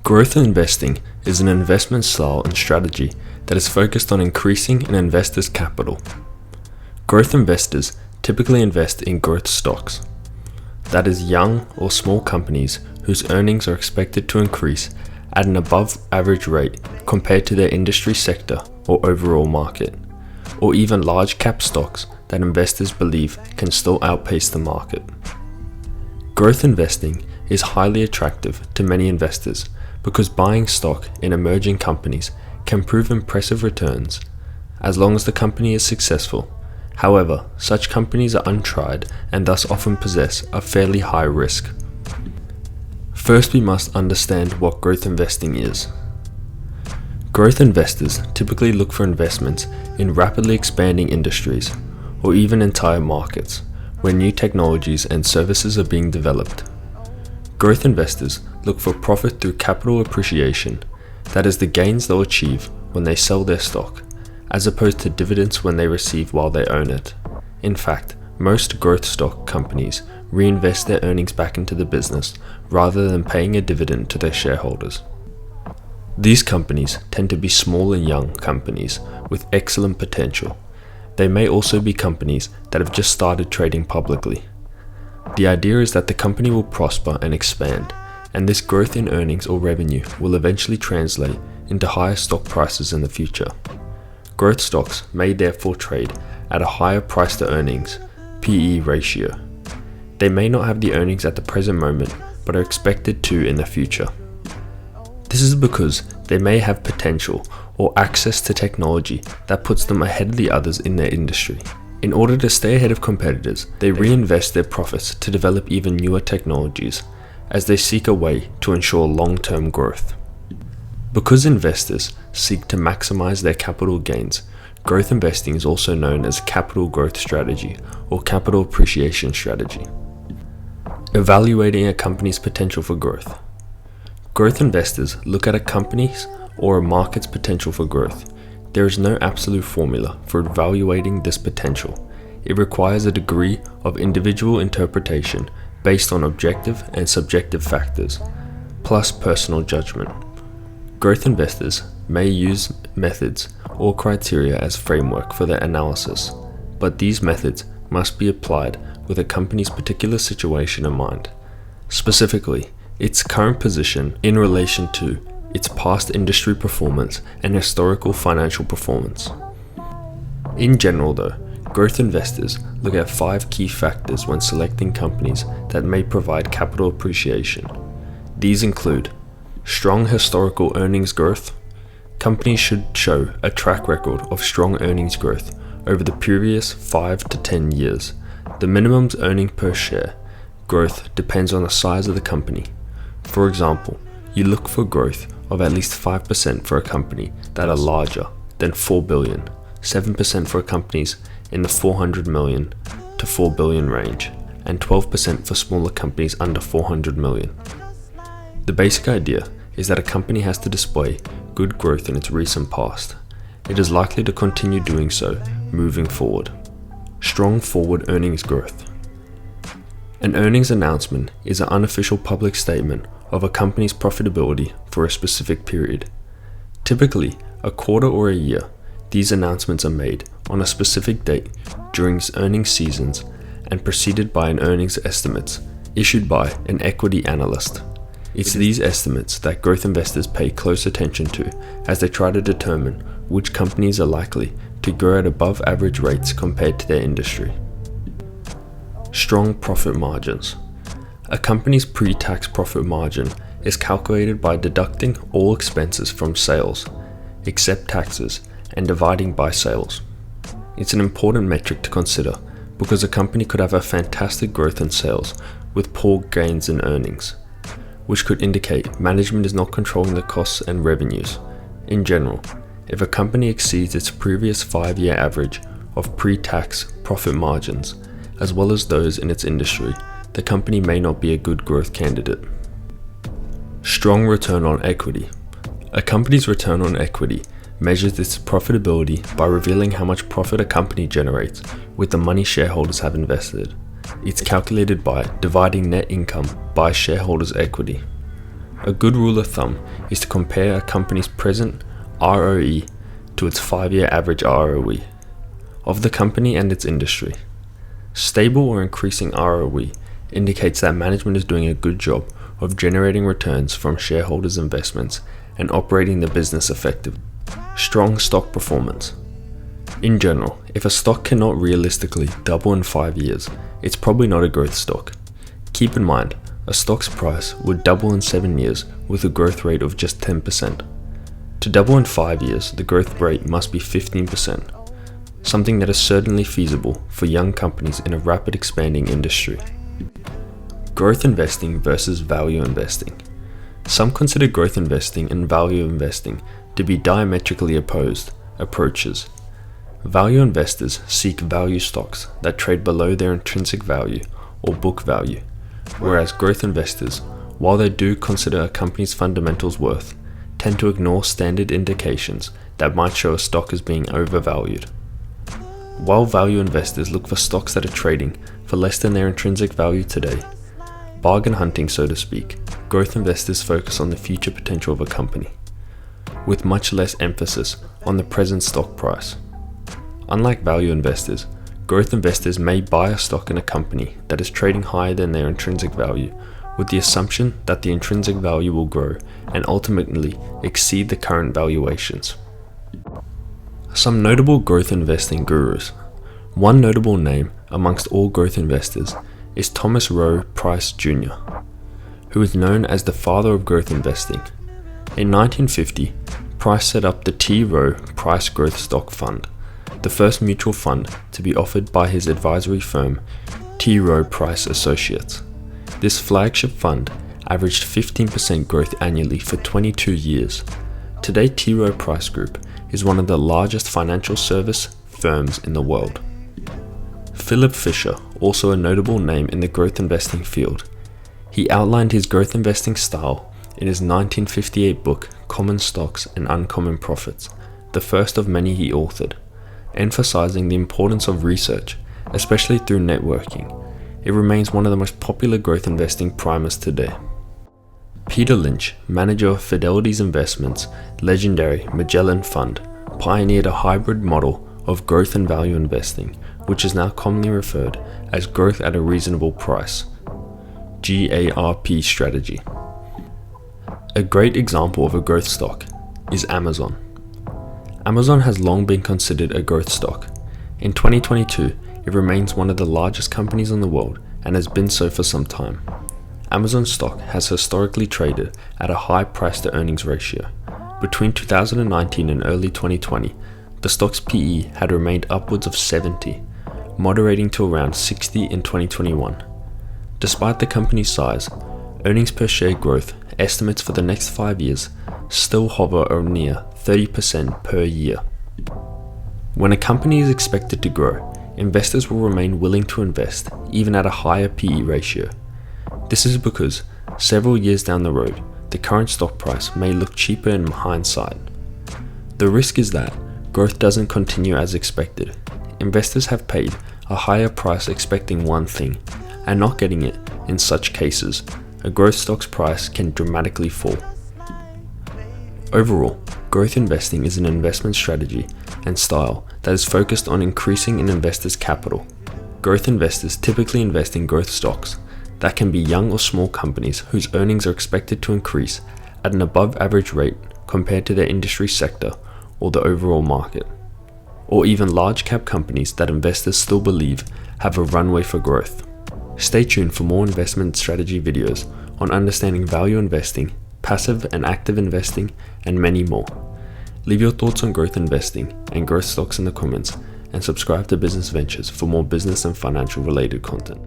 Growth investing is an investment style and strategy that is focused on increasing an investor's capital. Growth investors typically invest in growth stocks, that is, young or small companies whose earnings are expected to increase at an above average rate compared to their industry sector or overall market, or even large cap stocks that investors believe can still outpace the market. Growth investing is highly attractive to many investors because buying stock in emerging companies can prove impressive returns as long as the company is successful. However, such companies are untried and thus often possess a fairly high risk. First, we must understand what growth investing is. Growth investors typically look for investments in rapidly expanding industries or even entire markets where new technologies and services are being developed. Growth investors look for profit through capital appreciation, that is, the gains they'll achieve when they sell their stock, as opposed to dividends when they receive while they own it. In fact, most growth stock companies reinvest their earnings back into the business rather than paying a dividend to their shareholders. These companies tend to be small and young companies with excellent potential. They may also be companies that have just started trading publicly. The idea is that the company will prosper and expand, and this growth in earnings or revenue will eventually translate into higher stock prices in the future. Growth stocks may therefore trade at a higher price to earnings (PE) ratio. They may not have the earnings at the present moment, but are expected to in the future. This is because they may have potential or access to technology that puts them ahead of the others in their industry. In order to stay ahead of competitors, they reinvest their profits to develop even newer technologies as they seek a way to ensure long-term growth. Because investors seek to maximize their capital gains, growth investing is also known as capital growth strategy or capital appreciation strategy. Evaluating a company's potential for growth. Growth investors look at a company's or a market's potential for growth. There is no absolute formula for evaluating this potential. It requires a degree of individual interpretation based on objective and subjective factors, plus personal judgment. Growth investors may use methods or criteria as framework for their analysis, but these methods must be applied with a company's particular situation in mind, specifically its current position in relation to its past industry performance and historical financial performance. In general though, growth investors look at 5 key factors when selecting companies that may provide capital appreciation. These include strong historical earnings growth. Companies should show a track record of strong earnings growth over the previous 5 to 10 years. The minimum earning per share growth depends on the size of the company. For example, you look for growth of at least 5% for a company that are larger than 4 billion, 7% for companies in the 400 million to 4 billion range, and 12% for smaller companies under 400 million. The basic idea is that a company has to display good growth in its recent past. It is likely to continue doing so moving forward. Strong forward earnings growth. An earnings announcement is an unofficial public statement of a company's profitability for a specific period. Typically, a quarter or a year, these announcements are made on a specific date during earnings seasons and preceded by an earnings estimates issued by an equity analyst. It's these estimates that growth investors pay close attention to as they try to determine which companies are likely to grow at above average rates compared to their industry. Strong profit margins. A company's pre-tax profit margin is calculated by deducting all expenses from sales, except taxes, and dividing by sales. It's an important metric to consider because a company could have a fantastic growth in sales with poor gains in earnings, which could indicate management is not controlling the costs and revenues. In general, if a company exceeds its previous 5-year average of pre-tax profit margins, as well as those in its industry, the company may not be a good growth candidate. Strong return on equity. A company's return on equity measures its profitability by revealing how much profit a company generates with the money shareholders have invested. It's calculated by dividing net income by shareholders' equity. A good rule of thumb is to compare a company's present ROE to its 5-year average ROE of the company and its industry. Stable or increasing ROE indicates that management is doing a good job of generating returns from shareholders' investments and operating the business effectively. Strong stock performance. In general, if a stock cannot realistically double in 5 years, it's probably not a growth stock. Keep in mind, a stock's price would double in 7 years with a growth rate of just 10%. To double in 5 years, the growth rate must be 15%, something that is certainly feasible for young companies in a rapid expanding industry. Growth investing versus value investing. Some consider growth investing and value investing to be diametrically opposed approaches. Value investors seek value stocks that trade below their intrinsic value or book value, whereas growth investors, while they do consider a company's fundamentals worth, tend to ignore standard indications that might show a stock as being overvalued. While value investors look for stocks that are trading for less than their intrinsic value today, bargain hunting so to speak, growth investors focus on the future potential of a company, with much less emphasis on the present stock price. Unlike value investors, growth investors may buy a stock in a company that is trading higher than their intrinsic value, with the assumption that the intrinsic value will grow and ultimately exceed the current valuations. Some notable growth investing gurus. One notable name amongst all growth investors is Thomas Rowe Price Jr., who is known as the father of growth investing. In 1950, Price set up the T. Rowe Price Growth Stock Fund, the first mutual fund to be offered by his advisory firm, T. Rowe Price Associates. This flagship fund averaged 15% growth annually for 22 years. Today, T. Rowe Price Group is one of the largest financial service firms in the world. Phillip Fisher, also a notable name in the growth investing field. He outlined his growth investing style in his 1958 book, Common Stocks and Uncommon Profits, the first of many he authored, emphasizing the importance of research, especially through networking. It remains one of the most popular growth investing primers today. Peter Lynch, manager of Fidelity's Investments' legendary Magellan Fund, pioneered a hybrid model of growth and value investing, which is now commonly referred as growth at a reasonable price, GARP strategy. A great example of a growth stock is Amazon. Amazon has long been considered a growth stock. In 2022, it remains one of the largest companies in the world and has been so for some time. Amazon stock has historically traded at a high price to earnings ratio. Between 2019 and early 2020, the stock's PE had remained upwards of 70, moderating to around 60 in 2021. Despite the company's size, earnings per share growth estimates for the next 5 years still hover near 30% per year. When a company is expected to grow, investors will remain willing to invest even at a higher PE ratio. This is because several years down the road, the current stock price may look cheaper in hindsight. The risk is that growth doesn't continue as expected. Investors have paid a higher price expecting one thing and not getting it. In such cases, a growth stock's price can dramatically fall. Overall, growth investing is an investment strategy and style that is focused on increasing an investor's capital. Growth investors typically invest in growth stocks that can be young or small companies whose earnings are expected to increase at an above average rate compared to their industry sector or the overall market, or even large cap companies that investors still believe have a runway for growth. Stay tuned for more investment strategy videos on understanding value investing, passive and active investing, and many more. Leave your thoughts on growth investing and growth stocks in the comments, and subscribe to Business Ventures for more business and financial related content.